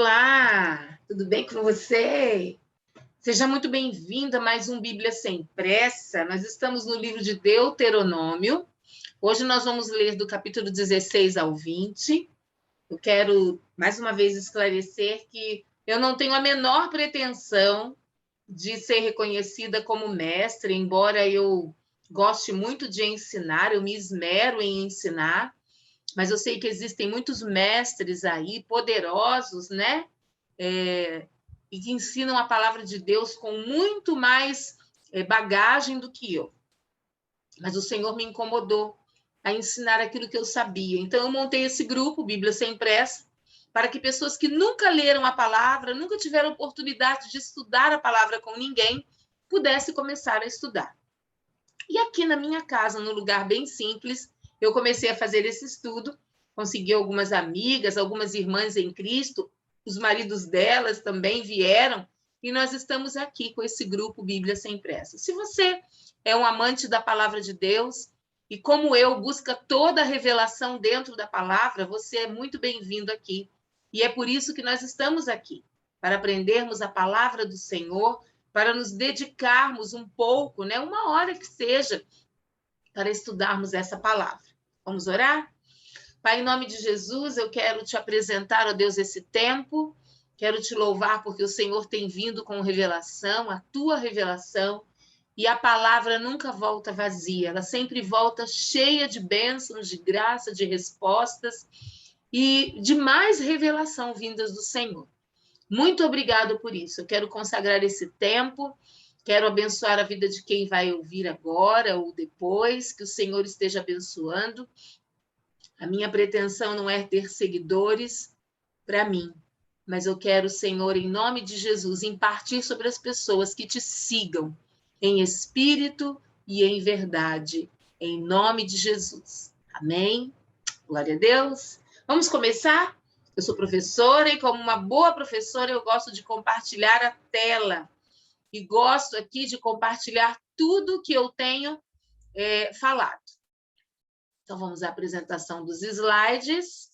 Olá, tudo bem com você? Seja muito bem-vindo a mais um Bíblia Sem Pressa. Nós estamos no livro de Deuteronômio. Hoje nós vamos ler do capítulo 16 ao 20. Eu quero, mais uma vez, esclarecer que eu não tenho a menor pretensão de ser reconhecida como mestre, embora eu goste muito de ensinar, eu me esmero em ensinar, mas eu sei que existem muitos mestres aí, poderosos, né? E que ensinam a palavra de Deus com muito mais bagagem do que eu. Mas o Senhor me incomodou a ensinar aquilo que eu sabia. Então, eu montei esse grupo, Bíblia Sem Pressa, para que pessoas que nunca leram a palavra, nunca tiveram oportunidade de estudar a palavra com ninguém, pudessem começar a estudar. E aqui na minha casa, num lugar bem simples, eu comecei a fazer esse estudo, consegui algumas amigas, algumas irmãs em Cristo, os maridos delas também vieram, e nós estamos aqui com esse grupo Bíblia Sem Pressa. Se você é um amante da palavra de Deus, e como eu, busca toda a revelação dentro da palavra, você é muito bem-vindo aqui. E é por isso que nós estamos aqui, para aprendermos a palavra do Senhor, para nos dedicarmos um pouco, né, uma hora que seja, para estudarmos essa palavra. Vamos orar? Pai, em nome de Jesus, eu quero te apresentar, ó Deus, esse tempo, quero te louvar porque o Senhor tem vindo com revelação, a tua revelação, e a palavra nunca volta vazia, ela sempre volta cheia de bênçãos, de graça, de respostas e de mais revelação vindas do Senhor. Muito obrigado por isso. Eu quero consagrar esse tempo, quero abençoar a vida de quem vai ouvir agora ou depois, que o Senhor esteja abençoando. A minha pretensão não é ter seguidores para mim, mas eu quero, Senhor, em nome de Jesus, impartir sobre as pessoas que te sigam em espírito e em verdade, em nome de Jesus. Amém? Glória a Deus. Vamos começar? Eu sou professora e, como uma boa professora, eu gosto de compartilhar a tela. E gosto aqui de compartilhar tudo que eu tenho falado. Então, vamos à apresentação dos slides.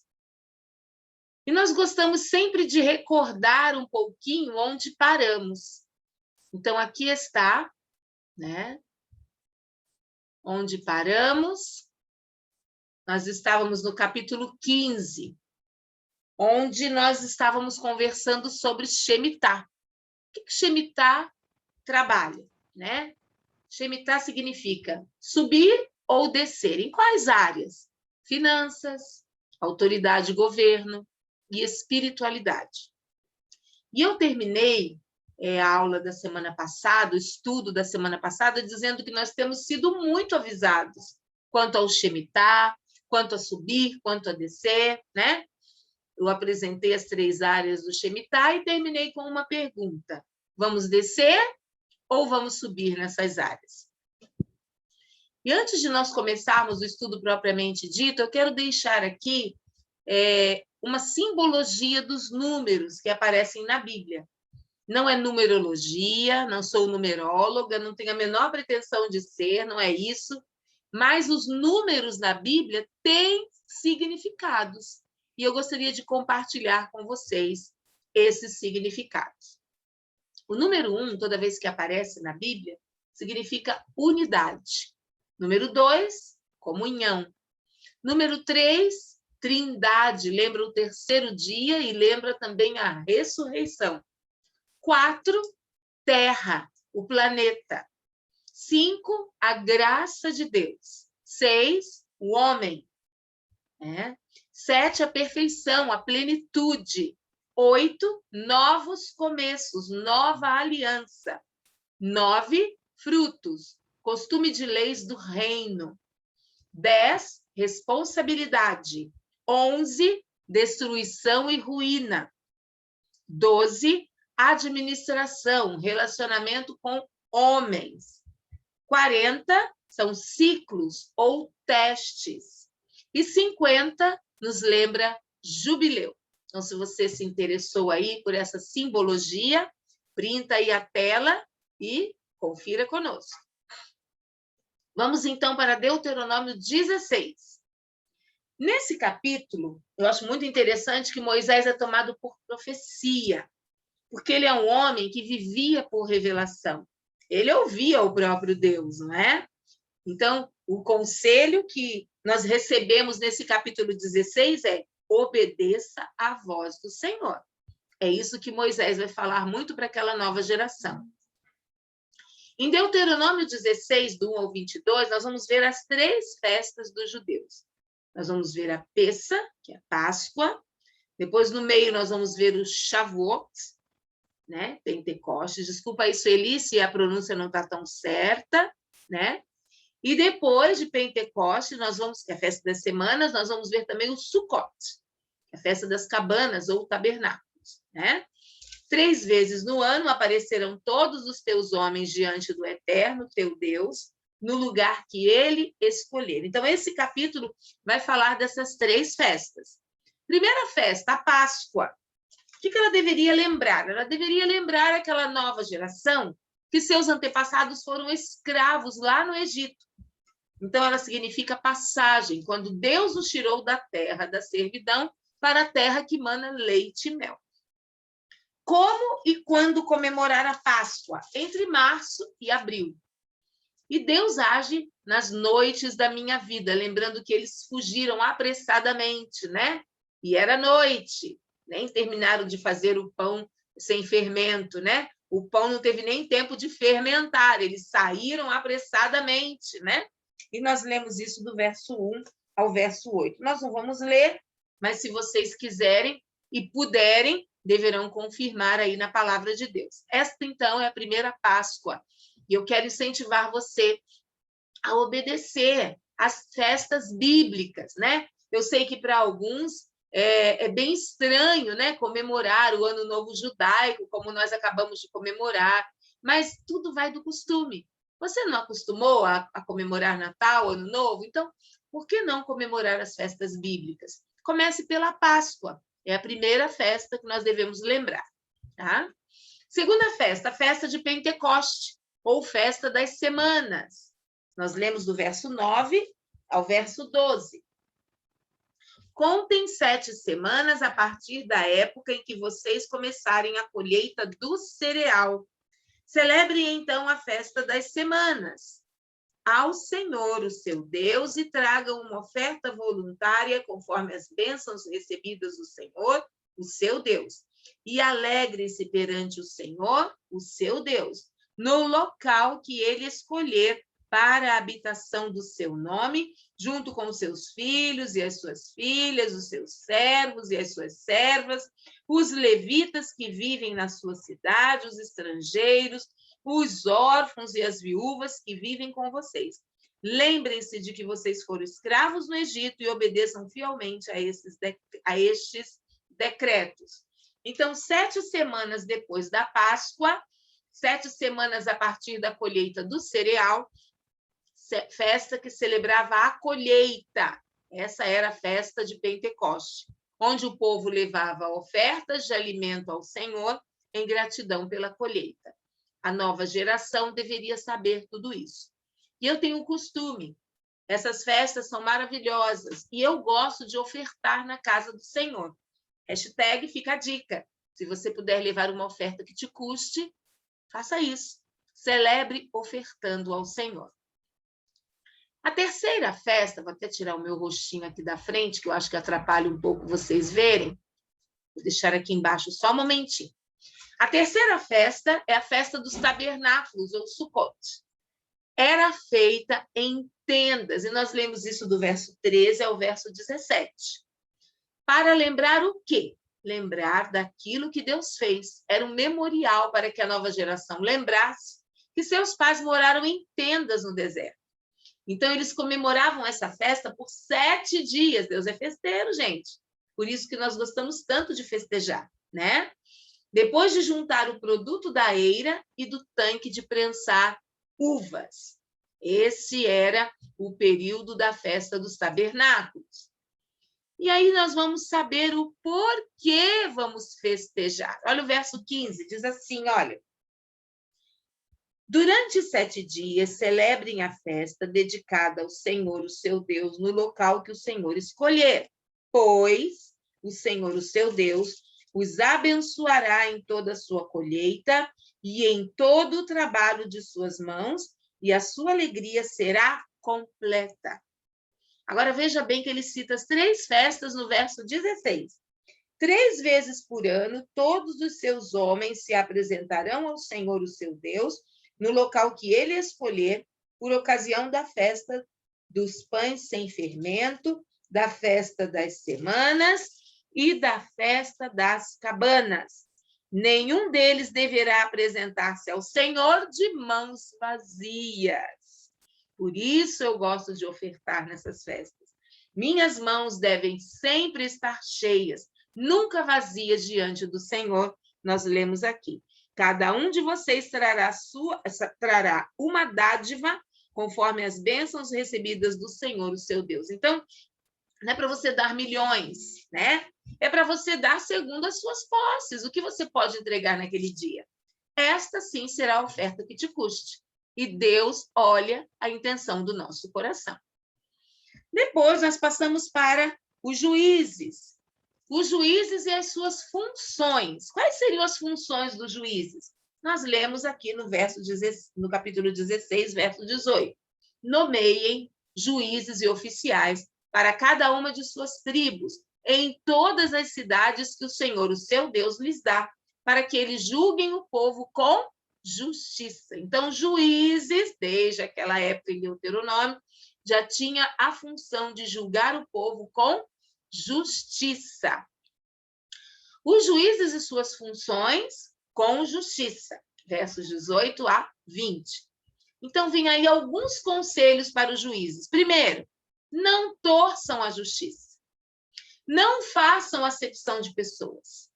E nós gostamos sempre de recordar um pouquinho onde paramos. Então, aqui está, né? Onde paramos. Nós estávamos no capítulo 15. Onde nós estávamos conversando sobre Shemitah. O que Shemitah trabalha, né? Shemitah significa subir ou descer. Em quais áreas? Finanças, autoridade e governo e espiritualidade. E eu terminei a aula da semana passada, o estudo da semana passada, dizendo que nós temos sido muito avisados quanto ao Shemitah, quanto a subir, quanto a descer, né? Eu apresentei as 3 áreas do Shemitah e terminei com uma pergunta. Vamos descer ou vamos subir nessas áreas? E antes de nós começarmos o estudo propriamente dito, eu quero deixar aqui uma simbologia dos números que aparecem na Bíblia. Não é numerologia, não sou numeróloga, não tenho a menor pretensão de ser, não é isso, mas os números na Bíblia têm significados. E eu gostaria de compartilhar com vocês esses significados. O número 1, toda vez que aparece na Bíblia, significa unidade. Número 2, comunhão. Número 3, trindade, lembra o terceiro dia e lembra também a ressurreição. 4, terra, o planeta. 5, a graça de Deus. 6, o homem. 7, a perfeição, a plenitude. 8, novos começos, nova aliança. 9, frutos, costume de leis do reino. 10, responsabilidade. 11, destruição e ruína. 12, administração, relacionamento com homens. 40, são ciclos ou testes. E 50, nos lembra jubileu. Então, se você se interessou aí por essa simbologia, printa aí a tela e confira conosco. Vamos, então, para Deuteronômio 16. Nesse capítulo, eu acho muito interessante que Moisés é tomado por profecia, porque ele é um homem que vivia por revelação. Ele ouvia o próprio Deus, não é? Então, o conselho que nós recebemos nesse capítulo 16 é: obedeça à voz do Senhor. É isso que Moisés vai falar muito para aquela nova geração. Em Deuteronômio 16, do 1 ao 22, nós vamos ver as 3 festas dos judeus. Nós vamos ver a Pessa, que é a Páscoa. Depois, no meio, nós vamos ver o Shavuot, né? Pentecostes. Desculpa aí, Sueli, se a pronúncia não está tão certa, né? E depois de Pentecostes, que é a festa das semanas, nós vamos ver também o Sukkot, que é a festa das cabanas ou tabernáculos, né? 3 vezes no ano aparecerão todos os teus homens diante do Eterno, teu Deus, no lugar que ele escolher. Então, esse capítulo vai falar dessas 3 festas. Primeira festa, a Páscoa. O que ela deveria lembrar? Ela deveria lembrar aquela nova geração que seus antepassados foram escravos lá no Egito. Então, ela significa passagem, quando Deus os tirou da terra da servidão para a terra que mana leite e mel. Como e quando comemorar a Páscoa? Entre março e abril. E Deus age nas noites da minha vida, lembrando que eles fugiram apressadamente, né? E era noite, nem terminaram de fazer o pão sem fermento, né? O pão não teve nem tempo de fermentar, eles saíram apressadamente, né? E nós lemos isso do verso 1 ao verso 8. Nós não vamos ler, mas se vocês quiserem e puderem, deverão confirmar aí na palavra de Deus. Esta, então, é a primeira Páscoa. E eu quero incentivar você a obedecer às festas bíblicas, né? Eu sei que para alguns é bem estranho, né, comemorar o Ano Novo Judaico, como nós acabamos de comemorar, mas tudo vai do costume. Você não acostumou a comemorar Natal, Ano Novo? Então, por que não comemorar as festas bíblicas? Comece pela Páscoa. É a primeira festa que nós devemos lembrar, tá? Segunda festa, a festa de Pentecoste, ou festa das semanas. Nós lemos do verso 9 ao verso 12. Contem 7 semanas a partir da época em que vocês começarem a colheita do cereal. Celebrem, então, a festa das semanas ao Senhor, o seu Deus, e tragam uma oferta voluntária conforme as bênçãos recebidas do Senhor, o seu Deus. E alegrem-se perante o Senhor, o seu Deus, no local que ele escolher para a habitação do seu nome, junto com os seus filhos e as suas filhas, os seus servos e as suas servas, os levitas que vivem na sua cidade, os estrangeiros, os órfãos e as viúvas que vivem com vocês. Lembrem-se de que vocês foram escravos no Egito e obedeçam fielmente a estes decretos. Então, 7 semanas depois da Páscoa, 7 semanas a partir da colheita do cereal, festa que celebrava a colheita. Essa era a festa de Pentecoste, onde o povo levava ofertas de alimento ao Senhor em gratidão pela colheita. A nova geração deveria saber tudo isso. E eu tenho um costume. Essas festas são maravilhosas e eu gosto de ofertar na casa do Senhor. Hashtag fica a dica. Se você puder levar uma oferta que te custe, faça isso. Celebre ofertando ao Senhor. A terceira festa, vou até tirar o meu rostinho aqui da frente, que eu acho que atrapalha um pouco vocês verem. Vou deixar aqui embaixo só um momentinho. A terceira festa é a festa dos tabernáculos, ou Sukkot. Era feita em tendas, e nós lemos isso do verso 13 ao verso 17. Para lembrar o quê? Lembrar daquilo que Deus fez. Era um memorial para que a nova geração lembrasse que seus pais moraram em tendas no deserto. Então, eles comemoravam essa festa por 7 dias. Deus é festeiro, gente. Por isso que nós gostamos tanto de festejar, né? Depois de juntar o produto da eira e do tanque de prensar uvas. Esse era o período da festa dos tabernáculos. E aí nós vamos saber o porquê vamos festejar. Olha o verso 15, diz assim, olha. Durante 7 dias, celebrem a festa dedicada ao Senhor, o seu Deus, no local que o Senhor escolher, pois o Senhor, o seu Deus, os abençoará em toda a sua colheita e em todo o trabalho de suas mãos, e a sua alegria será completa. Agora veja bem que ele cita as 3 festas no verso 16. 3 vezes por ano, todos os seus homens se apresentarão ao Senhor, o seu Deus, no local que ele escolher, por ocasião da festa dos pães sem fermento, da festa das semanas e da festa das cabanas. Nenhum deles deverá apresentar-se ao Senhor de mãos vazias. Por isso eu gosto de ofertar nessas festas. Minhas mãos devem sempre estar cheias, nunca vazias diante do Senhor. Nós lemos aqui. Cada um de vocês trará uma dádiva conforme as bênçãos recebidas do Senhor, o seu Deus. Então, não é para você dar milhões, né? É para você dar segundo as suas posses. O que você pode entregar naquele dia? Esta, sim, será a oferta que te custe. E Deus olha a intenção do nosso coração. Depois, nós passamos para os juízes. Os juízes e as suas funções. Quais seriam as funções dos juízes? Nós lemos aqui no capítulo 16, verso 18. Nomeiem juízes e oficiais para cada uma de suas tribos, em todas as cidades que o Senhor, o seu Deus, lhes dá, para que eles julguem o povo com justiça. Então, juízes, desde aquela época em Deuteronômio, já tinha a função de julgar o povo com justiça. Os juízes e suas funções com justiça, versos 18 a 20. Então, vem aí alguns conselhos para os juízes. Primeiro, não torçam a justiça. Não façam acepção de pessoas.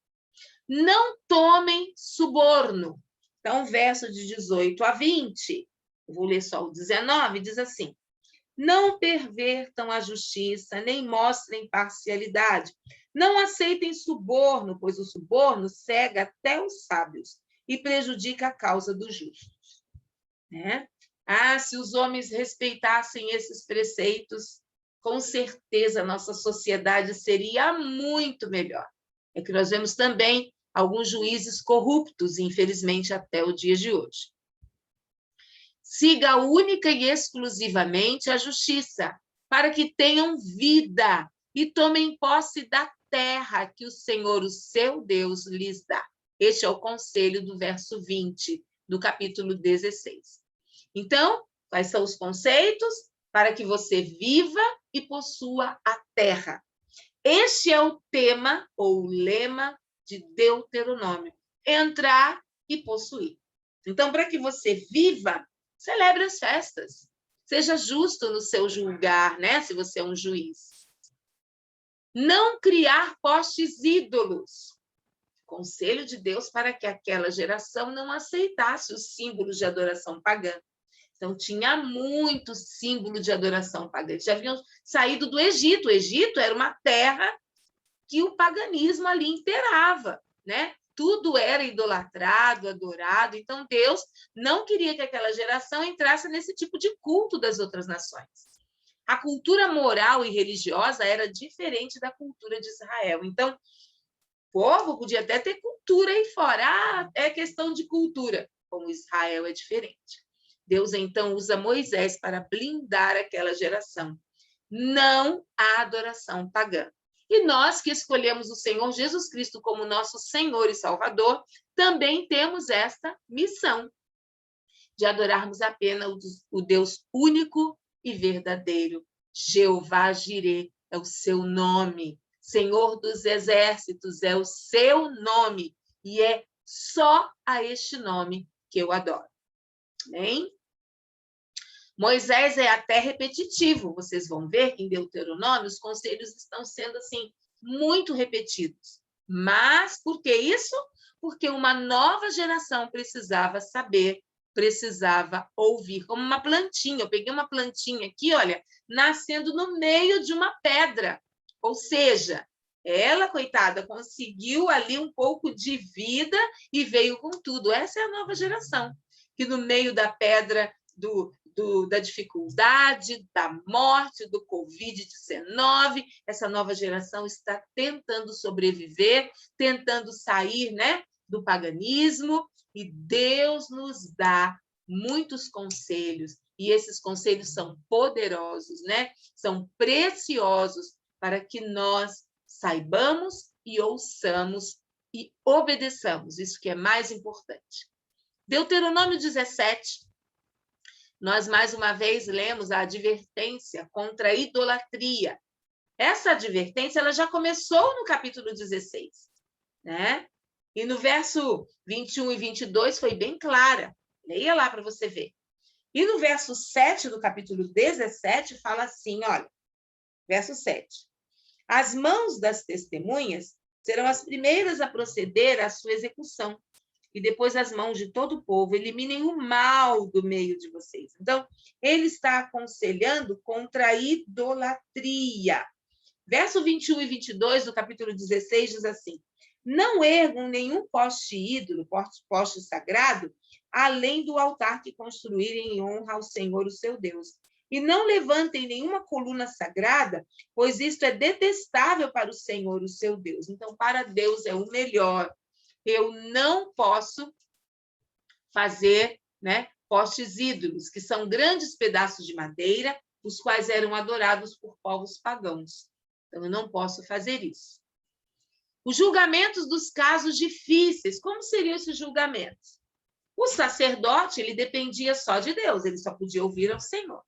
Não tomem suborno. Então, verso de 18 a 20, eu vou ler só o 19, diz assim: não pervertam a justiça, nem mostrem parcialidade. Não aceitem suborno, pois o suborno cega até os sábios e prejudica a causa dos justos. Né? Se os homens respeitassem esses preceitos, com certeza a nossa sociedade seria muito melhor. É que nós vemos também alguns juízes corruptos, infelizmente, até o dia de hoje. Siga única e exclusivamente a justiça, para que tenham vida e tomem posse da terra que o Senhor, o seu Deus, lhes dá. Este é o conselho do verso 20 do capítulo 16. Então, quais são os conceitos? Para que você viva e possua a terra. Este é o tema ou o lema de Deuteronômio: entrar e possuir. Então, para que você viva, celebre as festas. Seja justo no seu julgar, né? Se você é um juiz. Não criar postes ídolos. Conselho de Deus para que aquela geração não aceitasse os símbolos de adoração pagã. Então, tinha muito símbolo de adoração pagã. Eles já haviam saído do Egito. O Egito era uma terra que o paganismo ali imperava, né? Tudo era idolatrado, adorado. Então, Deus não queria que aquela geração entrasse nesse tipo de culto das outras nações. A cultura moral e religiosa era diferente da cultura de Israel. Então, o povo podia até ter cultura aí fora. É questão de cultura. Como Israel é diferente. Deus, então, usa Moisés para blindar aquela geração. Não há adoração pagã. E nós que escolhemos o Senhor Jesus Cristo como nosso Senhor e Salvador, também temos esta missão de adorarmos apenas o Deus único e verdadeiro. Jeová Jireh é o seu nome. Senhor dos exércitos é o seu nome. E é só a este nome que eu adoro. Amém? Moisés é até repetitivo. Vocês vão ver que em Deuteronômio os conselhos estão sendo assim muito repetidos. Mas por que isso? Porque uma nova geração precisava saber, precisava ouvir, como uma plantinha. Eu peguei uma plantinha aqui, olha, nascendo no meio de uma pedra. Ou seja, ela, coitada, conseguiu ali um pouco de vida e veio com tudo. Essa é a nova geração. que no meio da pedra da dificuldade, da morte, do Covid-19, essa nova geração está tentando sobreviver, tentando sair, né, do paganismo, e Deus nos dá muitos conselhos, e esses conselhos são poderosos, né? São preciosos para que nós saibamos e ouçamos e obedeçamos, isso que é mais importante. Deuteronômio 17, nós mais uma vez lemos a advertência contra a idolatria. Essa advertência ela já começou no capítulo 16, né? E no verso 21 e 22 foi bem clara. Leia lá para você ver. E no verso 7 do capítulo 17 fala assim, olha, verso 7. As mãos das testemunhas serão as primeiras a proceder à sua execução, e depois as mãos de todo o povo. Eliminem o mal do meio de vocês. Então, ele está aconselhando contra a idolatria. Verso 21 e 22 do capítulo 16 diz assim: não ergam nenhum poste ídolo, poste sagrado, além do altar que construírem em honra ao Senhor, o seu Deus. E não levantem nenhuma coluna sagrada, pois isto é detestável para o Senhor, o seu Deus. Então, para Deus é o melhor. Eu não posso fazer, né, postes ídolos, que são grandes pedaços de madeira, os quais eram adorados por povos pagãos. Então, eu não posso fazer isso. Os julgamentos dos casos difíceis, como seriam esses julgamentos? O sacerdote, ele dependia só de Deus, ele só podia ouvir ao Senhor,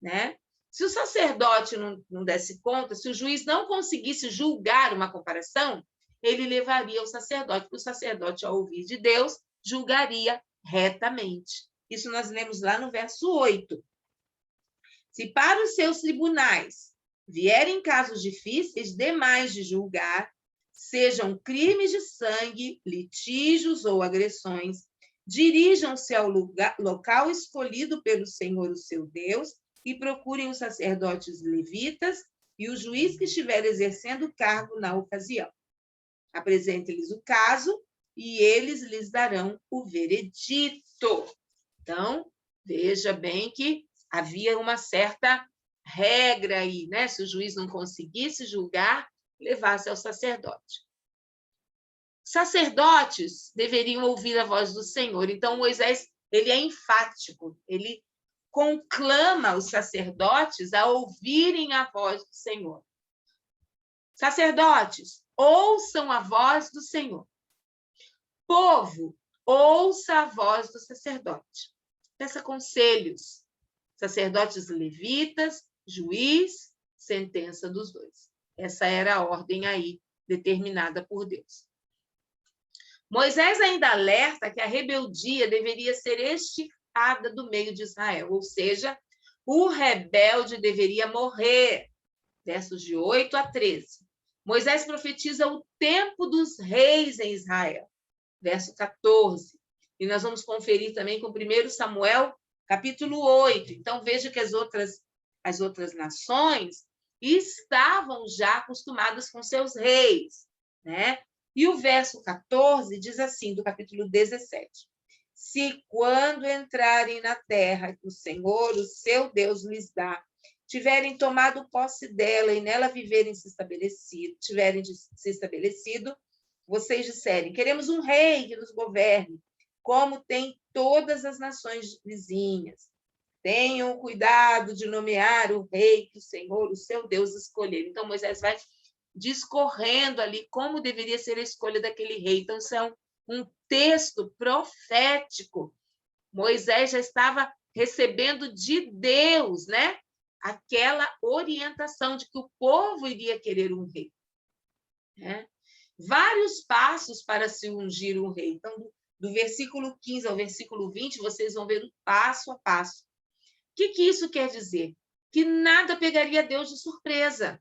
né? Se o sacerdote não desse conta, se o juiz não conseguisse julgar uma comparação, ele levaria ao sacerdote, porque o sacerdote, ao ouvir de Deus, julgaria retamente. Isso nós lemos lá no verso 8. Se para os seus tribunais vierem casos difíceis demais de julgar, sejam crimes de sangue, litígios ou agressões, dirijam-se ao local escolhido pelo Senhor, o seu Deus, e procurem os sacerdotes levitas e o juiz que estiver exercendo o cargo na ocasião. Apresente-lhes o caso e eles lhes darão o veredito. Então, veja bem que havia uma certa regra aí, né? Se o juiz não conseguisse julgar, levasse ao sacerdote. Sacerdotes deveriam ouvir a voz do Senhor. Então, Moisés, ele é enfático, ele conclama os sacerdotes a ouvirem a voz do Senhor. Sacerdotes, ouçam a voz do Senhor. Povo, ouça a voz do sacerdote. Peça conselhos. Sacerdotes levitas, juiz, sentença dos dois. Essa era a ordem aí determinada por Deus. Moisés ainda alerta que a rebeldia deveria ser extirpada do meio de Israel, ou seja, o rebelde deveria morrer. Versos de 8 a 13. Moisés profetiza o tempo dos reis em Israel. Verso 14. E nós vamos conferir também com 1 Samuel, capítulo 8. Então, veja que as outras nações estavam já acostumadas com seus reis, né? E o verso 14 diz assim, do capítulo 17. Se quando entrarem na terra que o Senhor, o seu Deus, lhes dá, tiverem tomado posse dela e nela tiverem se estabelecido, vocês disserem, queremos um rei que nos governe, como tem todas as nações vizinhas. Tenham cuidado de nomear o rei que o Senhor, o seu Deus, escolher. Então, Moisés vai discorrendo ali como deveria ser a escolha daquele rei. Então, isso é um texto profético. Moisés já estava recebendo de Deus, né? Aquela orientação de que o povo iria querer um rei. Né? Vários passos para se ungir um rei. Então, do versículo 15 ao versículo 20, vocês vão ver o passo a passo. O que isso quer dizer? Que nada pegaria Deus de surpresa.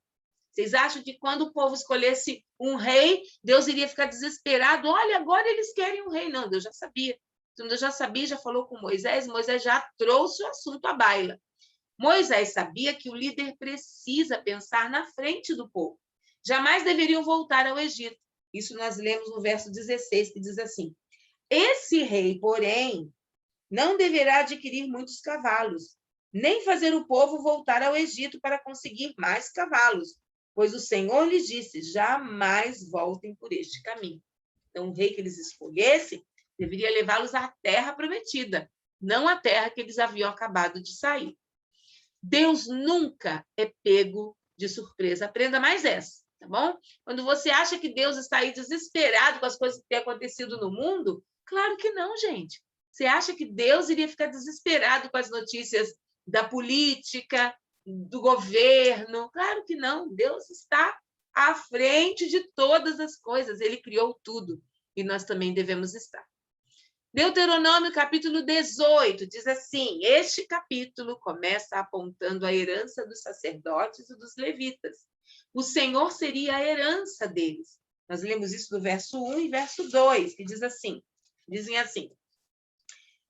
Vocês acham que quando o povo escolhesse um rei, Deus iria ficar desesperado? Olha, agora eles querem um rei. Não, Deus já sabia. Então, Deus já sabia, já falou com Moisés, Moisés já trouxe o assunto à baila. Moisés sabia que o líder precisa pensar na frente do povo. Jamais deveriam voltar ao Egito. Isso nós lemos no verso 16, que diz assim: esse rei, porém, não deverá adquirir muitos cavalos, nem fazer o povo voltar ao Egito para conseguir mais cavalos, pois o Senhor lhes disse, jamais voltem por este caminho. Então, o rei que eles escolhessem deveria levá-los à terra prometida, não à terra que eles haviam acabado de sair. Deus nunca é pego de surpresa. Aprenda mais essa, tá bom? Quando você acha que Deus está aí desesperado com as coisas que têm acontecido no mundo, claro que não, gente. Você acha que Deus iria ficar desesperado com as notícias da política, do governo? Claro que não. Deus está à frente de todas as coisas. Ele criou tudo e nós também devemos estar. Deuteronômio, capítulo 18, diz assim, este capítulo começa apontando a herança dos sacerdotes e dos levitas. O Senhor seria a herança deles. Nós lemos isso do verso 1 e verso 2, que dizem assim,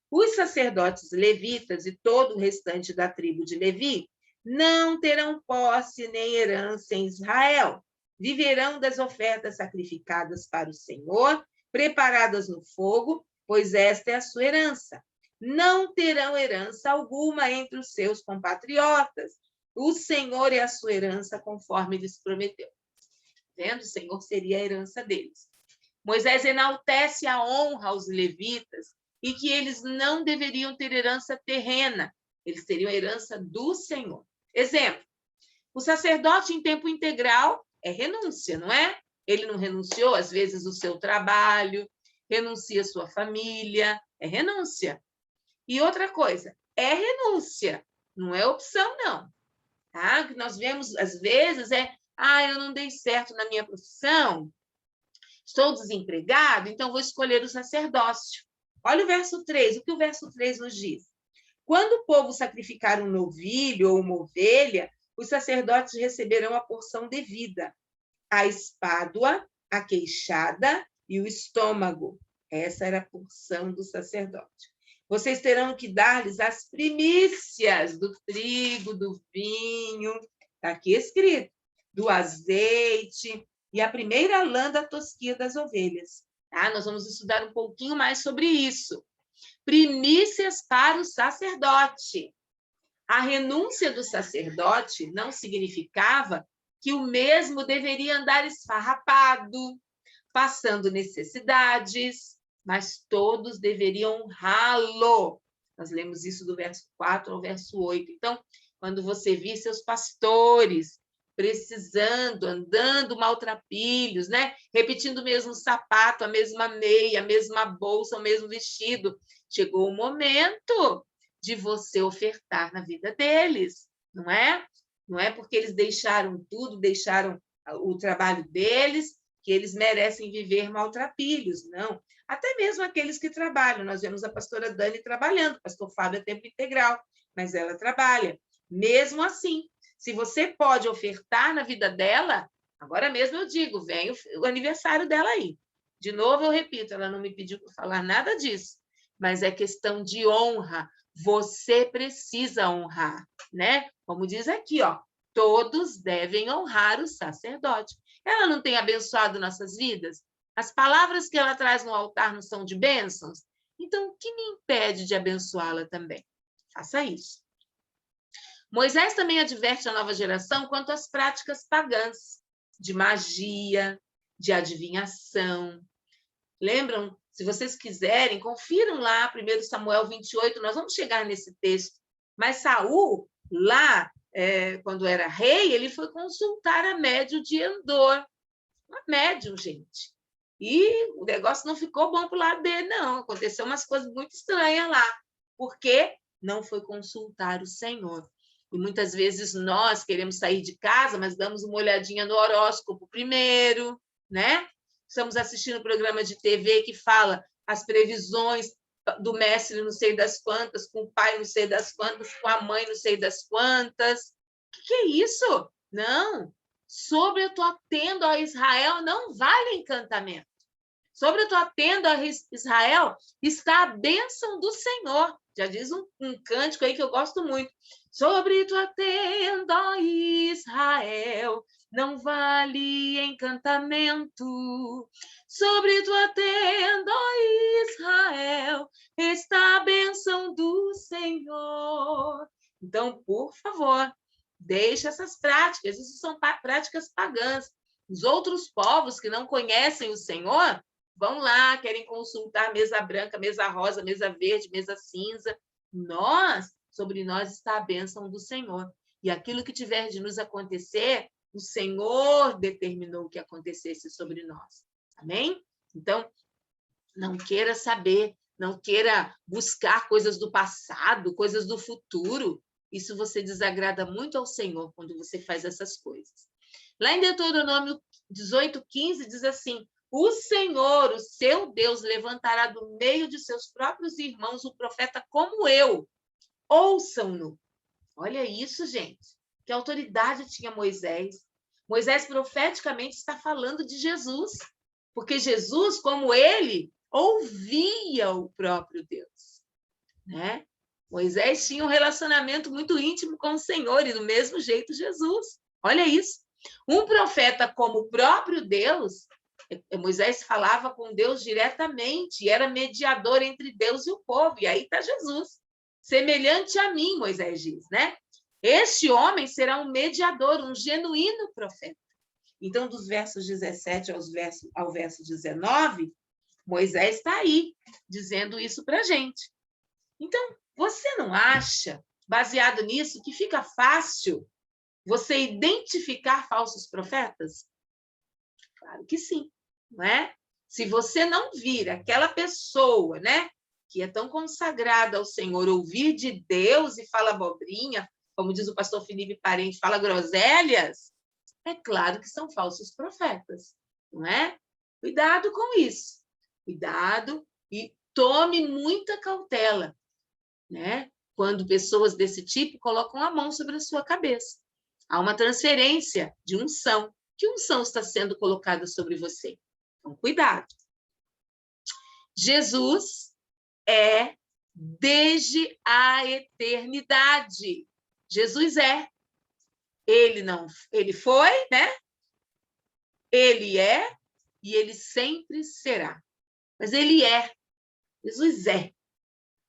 os sacerdotes levitas e todo o restante da tribo de Levi não terão posse nem herança em Israel. Viverão das ofertas sacrificadas para o Senhor, preparadas no fogo, pois esta é a sua herança. Não terão herança alguma entre os seus compatriotas. O Senhor é a sua herança, conforme lhes prometeu. Vendo? O Senhor seria a herança deles. Moisés enaltece a honra aos levitas e que eles não deveriam ter herança terrena. Eles teriam a herança do Senhor. Exemplo, o sacerdote em tempo integral é renúncia, não é? Ele não renunciou, às vezes, o seu trabalho, renuncia a sua família, é renúncia. E outra coisa, é renúncia, não é opção, não. Tá? O que nós vemos, às vezes, eu não dei certo na minha profissão, estou desempregado, então vou escolher o sacerdócio. Olha o verso 3, o que o verso 3 nos diz? Quando o povo sacrificar um novilho ou uma ovelha, os sacerdotes receberão a porção devida, a espádua, a queixada e o estômago. Essa era a porção do sacerdote. Vocês terão que dar-lhes as primícias do trigo, do vinho, está aqui escrito, do azeite e a primeira lã da tosquia das ovelhas. Tá? Nós vamos estudar um pouquinho mais sobre isso. Primícias para o sacerdote. A renúncia do sacerdote não significava que o mesmo deveria andar esfarrapado, passando necessidades, mas todos deveriam honrá-lo. Nós lemos isso do verso 4 ao verso 8. Então, quando você vir seus pastores precisando, andando maltrapilhos, né? Repetindo o mesmo sapato, a mesma meia, a mesma bolsa, o mesmo vestido, chegou o momento de você ofertar na vida deles, não é? Não é porque eles deixaram tudo, deixaram o trabalho deles, que eles merecem viver maltrapilhos, não. Até mesmo aqueles que trabalham. Nós vemos a pastora Dani trabalhando, o pastor Fábio é tempo integral, mas ela trabalha. Mesmo assim, se você pode ofertar na vida dela, agora mesmo eu digo, vem o aniversário dela aí. De novo, eu repito, ela não me pediu para falar nada disso, mas é questão de honra. Você precisa honrar, né? Como diz aqui, ó, todos devem honrar o sacerdote. Ela não tem abençoado nossas vidas? As palavras que ela traz no altar não são de bênçãos? Então, o que me impede de abençoá-la também? Faça isso. Moisés também adverte a nova geração quanto às práticas pagãs, de magia, de adivinhação. Lembram? Se vocês quiserem, confiram lá 1 Samuel 28, nós vamos chegar nesse texto. Mas Saul, lá, quando era rei, ele foi consultar a médium de Endor. Uma médium, gente. E o negócio não ficou bom para o lado dele, não. Aconteceu umas coisas muito estranhas lá. Porque não foi consultar o Senhor. E muitas vezes nós queremos sair de casa, mas damos uma olhadinha no horóscopo primeiro, né? Estamos assistindo um programa de TV que fala as previsões do mestre não sei das quantas, com o pai não sei das quantas, com a mãe não sei das quantas. O que é isso? Não. Sobre eu estou tendo a Israel, não vale encantamento. Sobre eu estou tendo a Israel, está a bênção do Senhor. Já diz um cântico aí que eu gosto muito. Sobre tua tenda, ó Israel, não vale encantamento. Sobre tua tenda, ó Israel, está a bênção do Senhor. Então, por favor, deixe essas práticas. Isso são práticas pagãs. Os outros povos que não conhecem o Senhor vão lá, querem consultar mesa branca, mesa rosa, mesa verde, mesa cinza. Sobre nós está a bênção do Senhor. E aquilo que tiver de nos acontecer, o Senhor determinou que acontecesse sobre nós. Amém? Então, não queira saber, não queira buscar coisas do passado, coisas do futuro. Isso você desagrada muito ao Senhor quando você faz essas coisas. Lá em Deuteronômio 18:15 diz assim: o Senhor, o seu Deus, levantará do meio de seus próprios irmãos um profeta como eu. Ouçam-no. Olha isso, gente. Que autoridade tinha Moisés. Moisés profeticamente está falando de Jesus, porque Jesus, como ele, ouvia o próprio Deus, né? Moisés tinha um relacionamento muito íntimo com o Senhor e do mesmo jeito Jesus. Olha isso. Um profeta como o próprio Deus, Moisés falava com Deus diretamente, era mediador entre Deus e o povo, e aí está Jesus. Semelhante a mim, Moisés diz, né? Este homem será um mediador, um genuíno profeta. Então, dos versos 17 ao verso 19, Moisés está aí, dizendo isso para a gente. Então, você não acha, baseado nisso, que fica fácil você identificar falsos profetas? Claro que sim, não é? Se você não vir aquela pessoa, né, que é tão consagrada ao Senhor, ouvir de Deus e fala abobrinha, como diz o pastor Felipe Parente, fala groselhas, é claro que são falsos profetas, não é? Cuidado com isso. Cuidado e tome muita cautela, né? Quando pessoas desse tipo colocam a mão sobre a sua cabeça. Há uma transferência de unção. Que unção está sendo colocada sobre você? Então, cuidado. Jesus é desde a eternidade. Jesus é. Ele foi, né? Ele é e ele sempre será. Mas ele é. Jesus é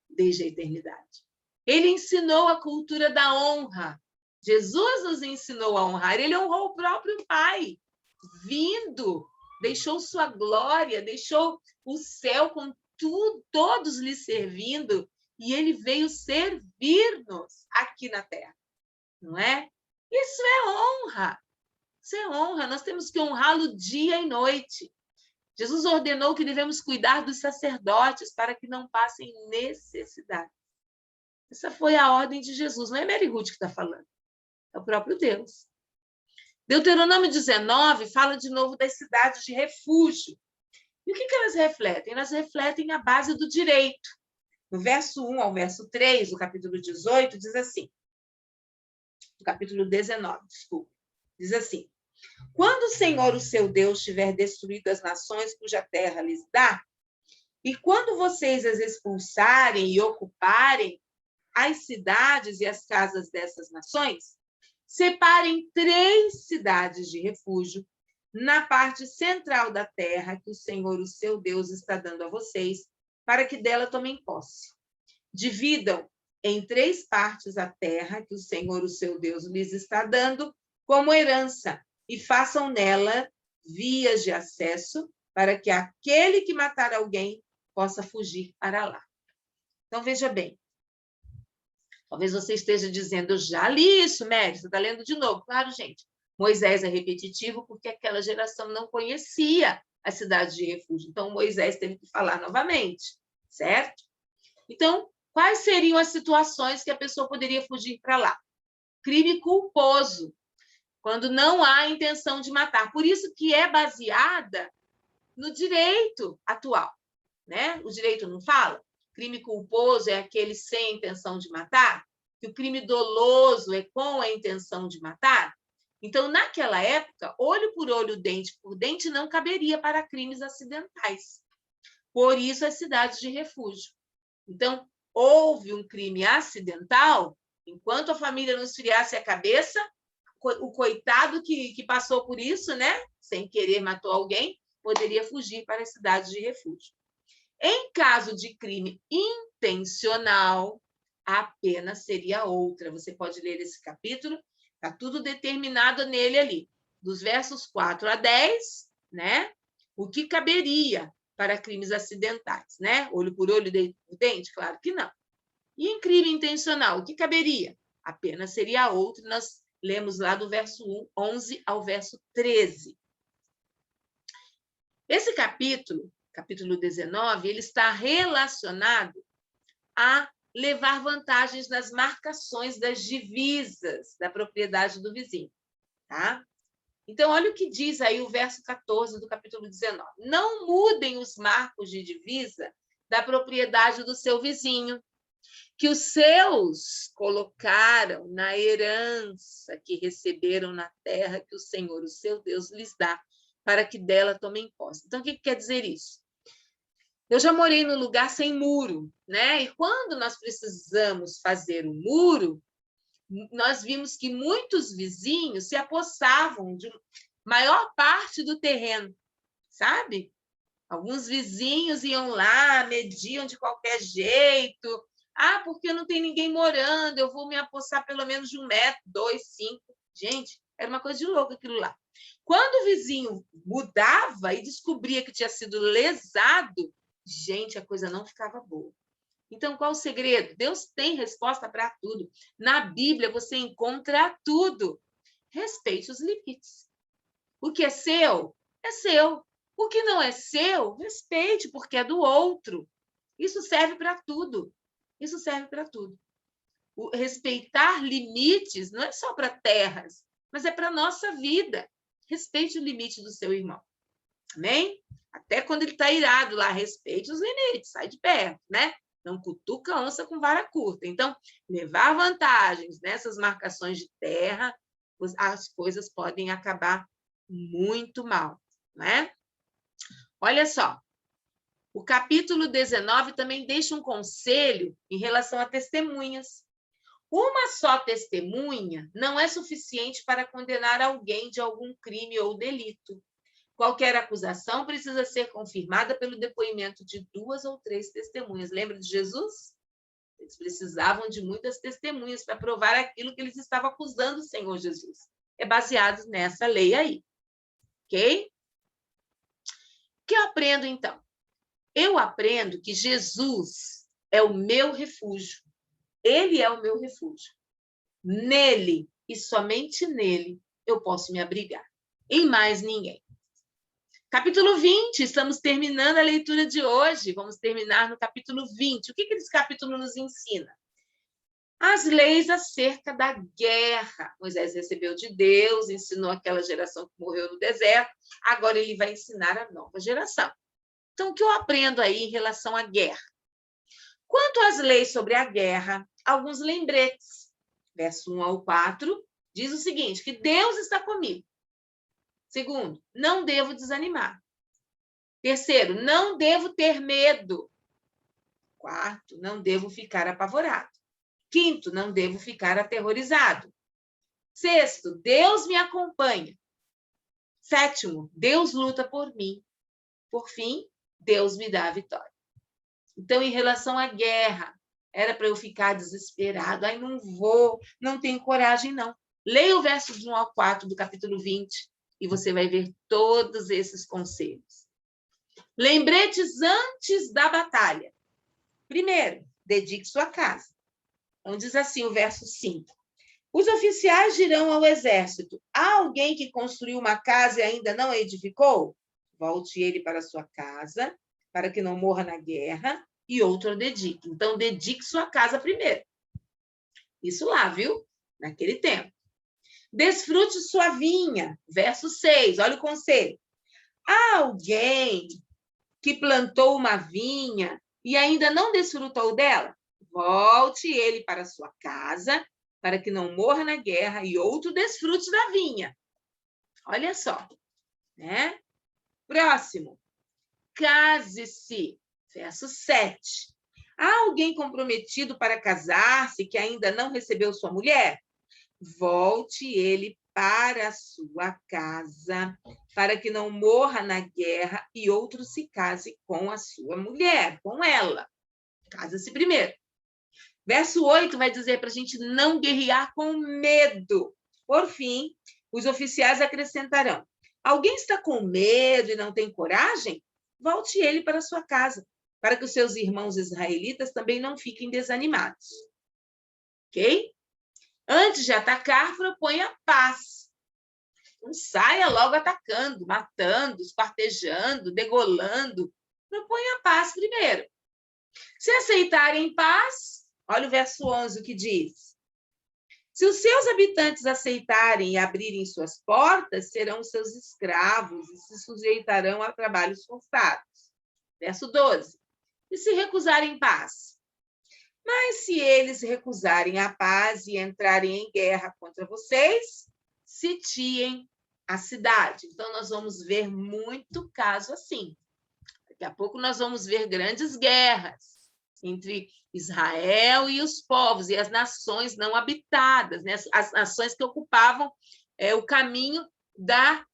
desde a eternidade. Ele ensinou a cultura da honra. Jesus nos ensinou a honrar. Ele honrou o próprio Pai, vindo, deixou sua glória, deixou o céu com tudo, todos lhe servindo, e ele veio servir-nos aqui na terra, não é? Isso é honra. Isso é honra. Nós temos que honrá-lo dia e noite. Jesus ordenou que devemos cuidar dos sacerdotes para que não passem necessidade. Essa foi a ordem de Jesus. Não é Mary Ruth que está falando. É o próprio Deus. Deuteronômio 19 fala de novo das cidades de refúgio. E o que elas refletem? Elas refletem a base do direito. No verso 1 ao verso 3, do capítulo 18, diz assim. Do capítulo 19, desculpa. Diz assim: quando o Senhor, o seu Deus, tiver destruído as nações cuja terra lhes dá, e quando vocês as expulsarem e ocuparem as cidades e as casas dessas nações, separem 3 cidades de refúgio na parte central da terra que o Senhor, o seu Deus, está dando a vocês, para que dela tomem posse. Dividam em 3 partes a terra que o Senhor, o seu Deus, lhes está dando como herança, e façam nela vias de acesso para que aquele que matar alguém possa fugir para lá. Então, veja bem. Talvez você esteja dizendo, eu já li isso, Mary, você está lendo de novo. Claro, gente, Moisés é repetitivo porque aquela geração não conhecia a cidade de refúgio. Então, Moisés teve que falar novamente, certo? Então, quais seriam as situações que a pessoa poderia fugir para lá? Crime culposo, quando não há intenção de matar. Por isso que é baseada no direito atual, né? O direito não fala? Crime culposo é aquele sem intenção de matar? Que o crime doloso é com a intenção de matar? Então, naquela época, olho por olho, dente por dente não caberia para crimes acidentais. Por isso, as cidades de refúgio. Então, houve um crime acidental, Enquanto a família não esfriasse a cabeça, o coitado que passou por isso, né? Sem querer matou alguém, poderia fugir para a cidade de refúgio. Em caso de crime intencional, a pena seria outra. Você pode ler esse capítulo, está tudo determinado nele ali. Dos versos 4 a 10, né? O que caberia para crimes acidentais, né? Olho por olho, dente por dente? Claro que não. E em crime intencional, o que caberia? A pena seria outra. Nós lemos lá do verso 11 ao verso 13. Esse capítulo 19, ele está relacionado a levar vantagens nas marcações das divisas da propriedade do vizinho, tá? Então, olha o que diz aí o verso 14 do capítulo 19. Não mudem os marcos de divisa da propriedade do seu vizinho, que os seus colocaram na herança que receberam na terra que o Senhor, o seu Deus, lhes dá, para que dela tomem posse. Então, o que quer dizer isso? Eu já morei num lugar sem muro, né? E quando nós precisamos fazer o muro, nós vimos que muitos vizinhos se apossavam de maior parte do terreno, sabe? Alguns vizinhos iam lá, mediam de qualquer jeito. Ah, porque não tem ninguém morando, eu vou me apossar pelo menos de 1 metro, 2, 5. Gente, era uma coisa de louco aquilo lá. Quando o vizinho mudava e descobria que tinha sido lesado, gente, a coisa não ficava boa. Então, qual o segredo? Deus tem resposta para tudo. Na Bíblia, você encontra tudo. Respeite os limites. O que é seu, é seu. O que não é seu, respeite, porque é do outro. Isso serve para tudo. Isso serve para tudo. O respeitar limites não é só para terras, mas é para a nossa vida. Respeite o limite do seu irmão. Amém? Até quando ele está irado lá, respeite os limites, sai de perto, né? Não cutuca a onça com vara curta. Então, levar vantagens nessas marcações de terra, as coisas podem acabar muito mal, né? Olha só, o capítulo 19 também deixa um conselho em relação a testemunhas. Uma só testemunha não é suficiente para condenar alguém de algum crime ou delito. Qualquer acusação precisa ser confirmada pelo depoimento de 2 ou 3 testemunhas. Lembra de Jesus? Eles precisavam de muitas testemunhas para provar aquilo que eles estavam acusando o Senhor Jesus. É baseado nessa lei aí. Ok? O que eu aprendo, então? Eu aprendo que Jesus é o meu refúgio. Ele é o meu refúgio. Nele, e somente nele, eu posso me abrigar. Em mais ninguém. Capítulo 20, estamos terminando a leitura de hoje. Vamos terminar no capítulo 20. O que esse capítulo nos ensina? As leis acerca da guerra. Moisés recebeu de Deus, ensinou aquela geração que morreu no deserto. Agora ele vai ensinar a nova geração. Então, o que eu aprendo aí em relação à guerra? Quanto às leis sobre a guerra, alguns lembretes. Verso 1 ao 4 diz o seguinte, que Deus está comigo. Segundo, não devo desanimar. Terceiro, não devo ter medo. Quarto, não devo ficar apavorado. Quinto, não devo ficar aterrorizado. Sexto, Deus me acompanha. Sétimo, Deus luta por mim. Por fim, Deus me dá a vitória. Então, em relação à guerra, era para eu ficar desesperado. Ai, não vou, não tenho coragem, não. Leia o verso de 1 ao 4 do capítulo 20 e você vai ver todos esses conselhos. Lembretes antes da batalha. Primeiro, dedique sua casa. Então, diz assim o verso 5. Os oficiais dirão ao exército, há alguém que construiu uma casa e ainda não a edificou? Volte ele para sua casa, para que não morra na guerra, e outro a dedique. Então, dedique sua casa primeiro. Isso lá, viu? Naquele tempo. Desfrute sua vinha. Verso 6, olha o conselho. Há alguém que plantou uma vinha e ainda não desfrutou dela? Volte ele para sua casa, para que não morra na guerra, e outro desfrute da vinha. Olha só, né? Próximo. Case-se. Verso 7. Há alguém comprometido para casar-se que ainda não recebeu sua mulher? Volte ele para a sua casa, para que não morra na guerra e outro se case com a sua mulher, com ela. Casa-se primeiro. Verso 8 vai dizer para a gente não guerrear com medo. Por fim, os oficiais acrescentarão: alguém está com medo e não tem coragem? Volte ele para sua casa, para que os seus irmãos israelitas também não fiquem desanimados. Ok? Antes de atacar, proponha paz. Não saia logo atacando, matando, esquartejando, degolando. Proponha paz primeiro. Se aceitarem paz, olha o verso 11, o que diz. Se os seus habitantes aceitarem e abrirem suas portas, serão seus escravos e se sujeitarão a trabalhos forçados. Verso 12. E se recusarem paz? Mas se eles recusarem a paz e entrarem em guerra contra vocês, sitiem a cidade. Então, nós vamos ver muito caso assim. Daqui a pouco nós vamos ver grandes guerras entre Israel e os povos, e as nações não habitadas, né? As nações que ocupavam o caminho da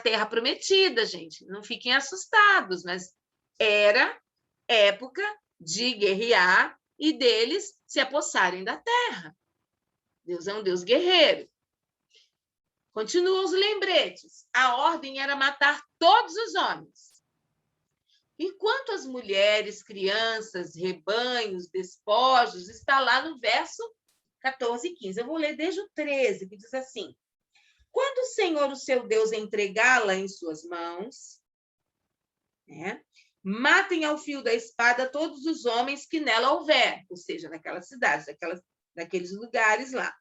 terra prometida, gente. Não fiquem assustados, mas era época de guerrear e deles se apossarem da terra. Deus é um Deus guerreiro. Continuam os lembretes. A ordem era matar todos os homens. Enquanto as mulheres, crianças, rebanhos, despojos, está lá no verso 14 e 15. Eu vou ler desde o 13, que diz assim: quando o Senhor, o seu Deus, entregá-la em suas mãos, né, matem ao fio da espada todos os homens que nela houver, ou seja, naquelas cidades, naqueles lugares lá.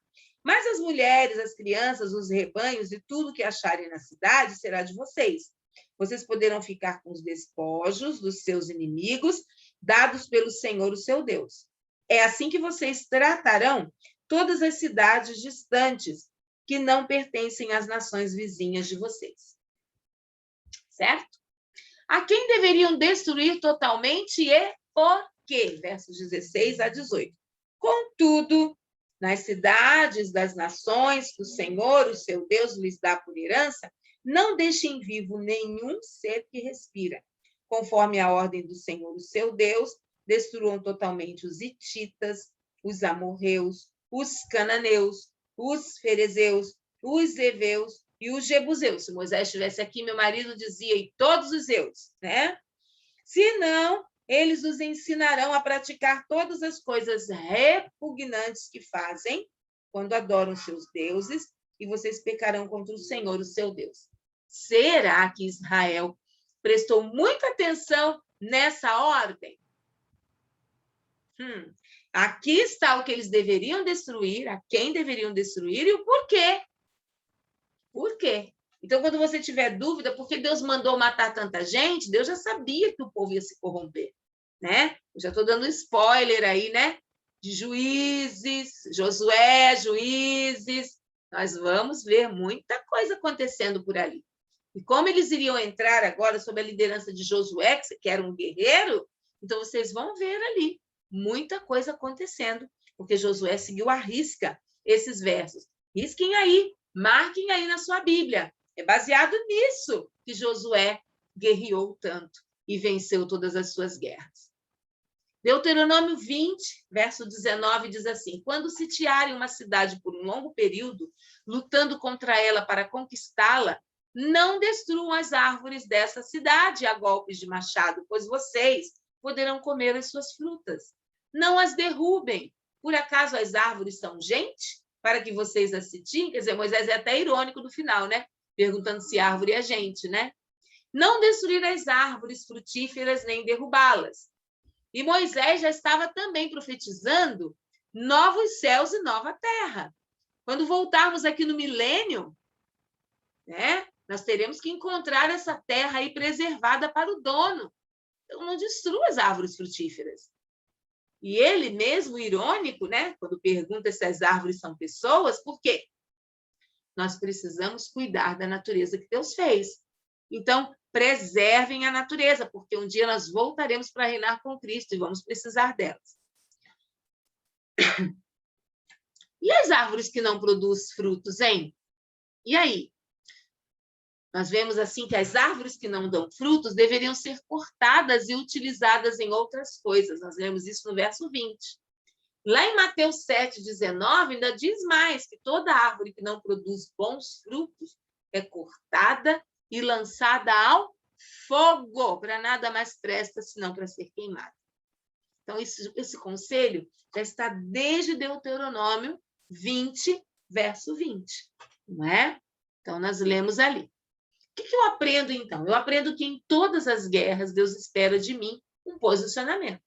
Mas as mulheres, as crianças, os rebanhos e tudo que acharem na cidade será de vocês. Vocês poderão ficar com os despojos dos seus inimigos, dados pelo Senhor, o seu Deus. É assim que vocês tratarão todas as cidades distantes que não pertencem às nações vizinhas de vocês. Certo? A quem deveriam destruir totalmente e por quê? Versos 16 a 18. Contudo, nas cidades das nações que o Senhor, o seu Deus, lhes dá por herança, não deixem vivo nenhum ser que respira. Conforme a ordem do Senhor, o seu Deus, destruam totalmente os hititas, os amorreus, os cananeus, os ferezeus, os heveus e os jebuseus. Se Moisés estivesse aqui, meu marido dizia, e todos os zeus, né? Senão, eles os ensinarão a praticar todas as coisas repugnantes que fazem quando adoram seus deuses, e vocês pecarão contra o Senhor, o seu Deus. Será que Israel prestou muita atenção nessa ordem? Aqui está o que eles deveriam destruir, a quem deveriam destruir e o porquê. Por quê? Então, quando você tiver dúvida, por que Deus mandou matar tanta gente, Deus já sabia que o povo ia se corromper, né? Eu já estou dando spoiler aí, né? De Juízes, Josué, Juízes. Nós vamos ver muita coisa acontecendo por ali. E como eles iriam entrar agora sob a liderança de Josué, que era um guerreiro, então vocês vão ver ali muita coisa acontecendo, porque Josué seguiu à risca esses versos. Risquem aí, marquem aí na sua Bíblia. É baseado nisso que Josué guerreou tanto e venceu todas as suas guerras. Deuteronômio 20, verso 19, diz assim: quando sitiarem uma cidade por um longo período, lutando contra ela para conquistá-la, não destruam as árvores dessa cidade a golpes de machado, pois vocês poderão comer as suas frutas. Não as derrubem. Por acaso as árvores são gente? Para que vocês as sitiem? Quer dizer, Moisés é até irônico no final, né? Perguntando se árvore é gente, né? Não destruir as árvores frutíferas nem derrubá-las. E Moisés já estava também profetizando novos céus e nova terra. Quando voltarmos aqui no milênio, né, nós teremos que encontrar essa terra aí preservada para o dono. Então, não destrua as árvores frutíferas. E ele mesmo, irônico, né, quando pergunta se as árvores são pessoas, por quê? Nós precisamos cuidar da natureza que Deus fez. Então, preservem a natureza, porque um dia nós voltaremos para reinar com Cristo e vamos precisar delas. E as árvores que não produzem frutos, hein? E aí? Nós vemos assim que as árvores que não dão frutos deveriam ser cortadas e utilizadas em outras coisas. Nós lemos isso no verso 20. Lá em Mateus 7,19, ainda diz mais que toda árvore que não produz bons frutos é cortada e lançada ao fogo, para nada mais presta senão para ser queimada. Então, esse conselho já está desde Deuteronômio 20, verso 20, não é? Então, nós lemos ali. O que eu aprendo, então? Eu aprendo que em todas as guerras, Deus espera de mim um posicionamento.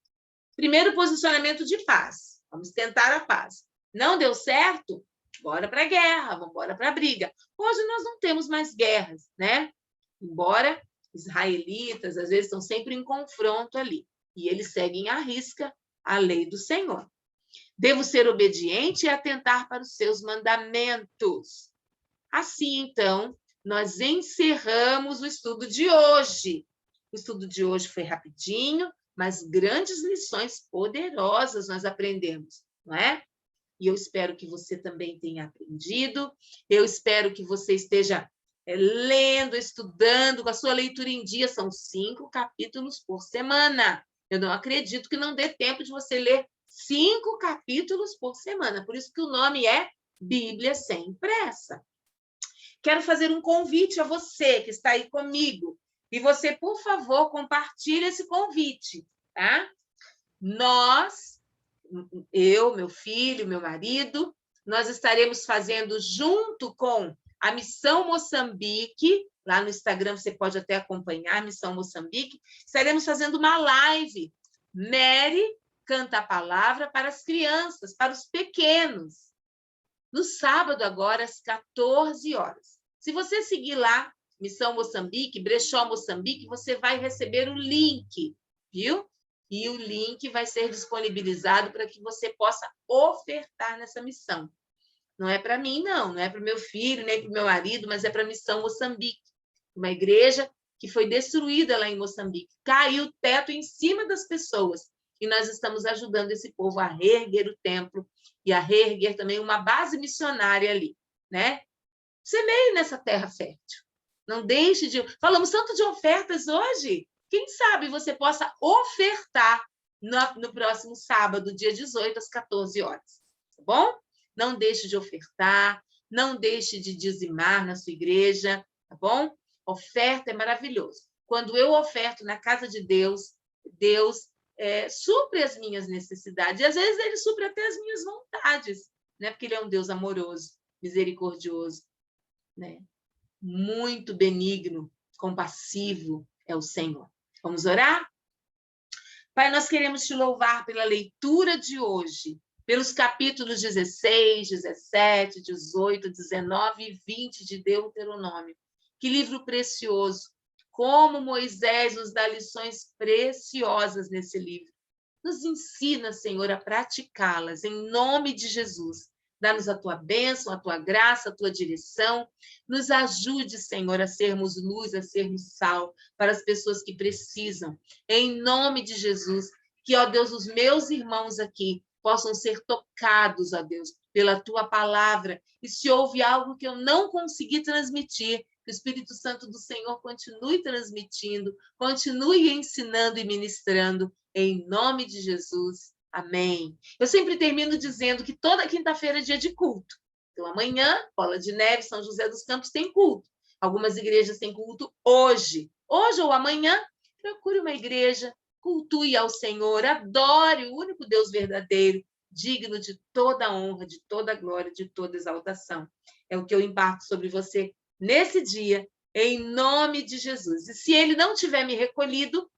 Primeiro, posicionamento de paz. Vamos tentar a paz. Não deu certo? Bora para a guerra, vamos embora para a briga. Hoje nós não temos mais guerras, né? Embora israelitas, às vezes, estão sempre em confronto ali. E eles seguem à risca a lei do Senhor. Devo ser obediente e atentar para os seus mandamentos. Assim, então, nós encerramos o estudo de hoje. O estudo de hoje foi rapidinho, mas grandes lições poderosas nós aprendemos, não é? E eu espero que você também tenha aprendido. Eu espero que você esteja lendo, estudando, com a sua leitura em dia. São 5 capítulos por semana. Eu não acredito que não dê tempo de você ler 5 capítulos por semana. Por isso que o nome é Bíblia Sem Pressa. Quero fazer um convite a você que está aí comigo. E você, por favor, compartilhe esse convite, tá? Eu, meu filho, meu marido, nós estaremos fazendo junto com a Missão Moçambique, lá no Instagram você pode até acompanhar, a Missão Moçambique, estaremos fazendo uma live. Mary canta a palavra para as crianças, para os pequenos. No sábado, agora, às 14 horas. Se você seguir lá, Missão Moçambique, Brechó Moçambique, você vai receber o link, viu? E o link vai ser disponibilizado para que você possa ofertar nessa missão. Não é para mim, não é para o meu filho, nem para o meu marido, mas é para a Missão Moçambique, uma igreja que foi destruída lá em Moçambique. Caiu o teto em cima das pessoas. E nós estamos ajudando esse povo a reerguer o templo e a reerguer também uma base missionária ali, né? Semeie nessa terra fértil. Não deixe de... Falamos tanto de ofertas hoje. Quem sabe você possa ofertar no próximo sábado, dia 18, às 14 horas. Tá bom? Não deixe de ofertar, não deixe de dizimar na sua igreja, tá bom? Oferta é maravilhoso. Quando eu oferto na casa de Deus, Deus supre as minhas necessidades. E às vezes ele supre até as minhas vontades, né? Porque ele é um Deus amoroso, misericordioso, né? Muito benigno, compassivo é o Senhor. Vamos orar? Pai, nós queremos te louvar pela leitura de hoje, pelos capítulos 16, 17, 18, 19 e 20 de Deuteronômio. Que livro precioso! Como Moisés nos dá lições preciosas nesse livro. Nos ensina, Senhor, a praticá-las, em nome de Jesus. Dá-nos a tua bênção, a tua graça, a tua direção. Nos ajude, Senhor, a sermos luz, a sermos sal para as pessoas que precisam. Em nome de Jesus, que, ó Deus, os meus irmãos aqui possam ser tocados, ó Deus, pela tua palavra. E se houve algo que eu não consegui transmitir, que o Espírito Santo do Senhor continue transmitindo, continue ensinando e ministrando, em nome de Jesus. Amém. Eu sempre termino dizendo que toda quinta-feira é dia de culto. Então, amanhã, Bola de Neve, São José dos Campos tem culto. Algumas igrejas têm culto hoje. Hoje ou amanhã, procure uma igreja, cultue ao Senhor, adore o único Deus verdadeiro, digno de toda honra, de toda glória, de toda exaltação. É o que eu imparto sobre você nesse dia, em nome de Jesus. E se ele não tiver me recolhido,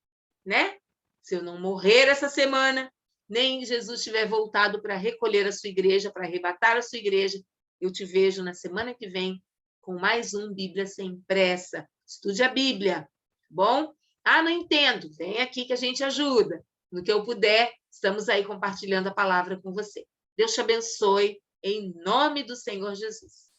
né? Se eu não morrer essa semana, nem Jesus tiver voltado para recolher a sua igreja, para arrebatar a sua igreja, eu te vejo na semana que vem com mais um Bíblia Sem Pressa. Estude a Bíblia, tá bom? Ah, não entendo. Vem aqui que a gente ajuda. No que eu puder, estamos aí compartilhando a palavra com você. Deus te abençoe, em nome do Senhor Jesus.